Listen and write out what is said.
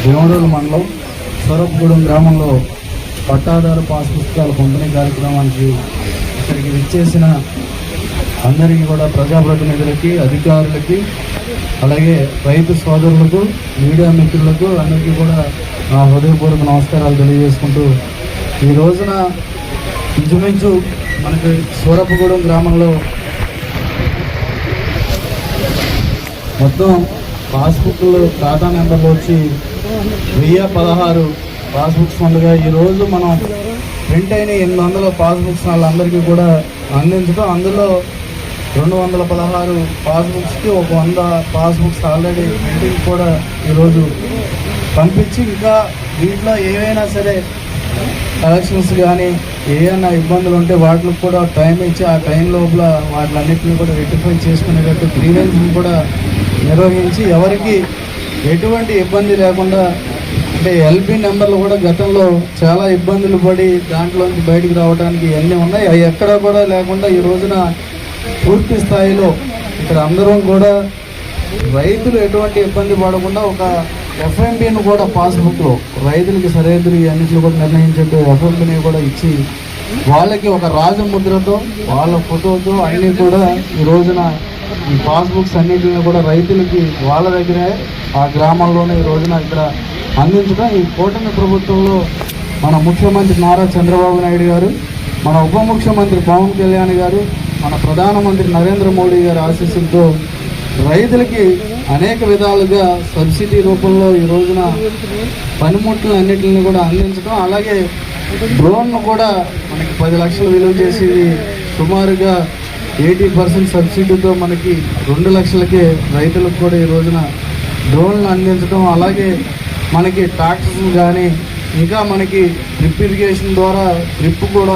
భీమడోలు మండలం స్వరూపగూడెం గ్రామంలో పట్టాదారు పాస్ పుస్తకాల పంపిణీ కార్యక్రమానికి ఇక్కడికి విచ్చేసిన అందరికీ కూడా ప్రజాప్రతినిధులకి, అధికారులకి, అలాగే రైతు సోదరులకు, మీడియా మిత్రులకు అందరికీ కూడా నా హృదయపూర్వక నమస్కారాలు తెలియజేసుకుంటూ, ఈ రోజున ఇంచుమించు మనకి స్వరూపగూడెం గ్రామంలో మొత్తం పాస్బుక్లు ఖాతా నెంబర్లు వచ్చి 1016 పాస్బుక్స్ ఉండగా ఈరోజు మనం ప్రింట్ అయిన 800 పాస్బుక్స్ వాళ్ళందరికీ కూడా అందించడం, అందులో 216 పాస్బుక్స్కి ఒక 100 పాస్బుక్స్ ఆల్రెడీ ప్రింటింగ్ కూడా ఈరోజు పంపించి, ఇంకా వీటిలో ఏవైనా సరే కలెక్షన్స్ కానీ ఏమైనా ఇబ్బందులు ఉంటే వాటికి కూడా టైం ఇచ్చి ఆ టైం లోపల వాటిలన్నింటినీ కూడా రెక్టిఫై చేసుకునేటట్టు గ్రీవెన్స్ని కూడా నిర్వహించి ఎవరికి ఎటువంటి ఇబ్బంది లేకుండా, అంటే ఎల్పి నెంబర్లు కూడా గతంలో చాలా ఇబ్బందులు పడి దాంట్లోంచి బయటికి రావడానికి ఇవన్నీ ఉన్నాయి, అవి ఎక్కడా కూడా లేకుండా ఈ రోజున పూర్తి స్థాయిలో ఇక్కడ అందరం కూడా రైతులు ఎటువంటి ఇబ్బంది పడకుండా ఒక ఎఫ్ఎంబిని కూడా పాస్బుక్లో రైతులకి సరిహద్దులు అన్నింటిలో కూడా నిర్ణయించేట్టు ఎఫ్ఎంబిని కూడా ఇచ్చి వాళ్ళకి ఒక రాజముద్రతో వాళ్ళ ఫోటోతో అన్నీ కూడా ఈ రోజున ఈ పాస్బుక్స్ అన్నింటిని కూడా రైతులకి వాళ్ళ దగ్గరే ఆ గ్రామాల్లోనే ఈ రోజున ఇక్కడ అందించడం, ఈ కూటమి ప్రభుత్వంలో మన ముఖ్యమంత్రి నారా చంద్రబాబు నాయుడు గారు, మన ఉప ముఖ్యమంత్రి పవన్ కళ్యాణ్ గారు, మన ప్రధానమంత్రి నరేంద్ర మోడీ గారి ఆశీస్సులతో రైతులకి అనేక విధాలుగా సబ్సిడీ రూపంలో ఈ రోజున పనిముట్లు అన్నిటిని కూడా అందించడం, అలాగే డ్రోన్ను కూడా మనకి 10 లక్షలు విలువ చేసి సుమారుగా 80% సబ్సిడీతో మనకి 2 లక్షలకే రైతులకు కూడా ఈ రోజున డ్రోన్లు అందించడం, అలాగే మనకి ట్రాక్టర్స్ కానీ ఇంకా మనకి డ్రిప్ ఇరిగేషన్ ద్వారా డ్రిప్ కూడా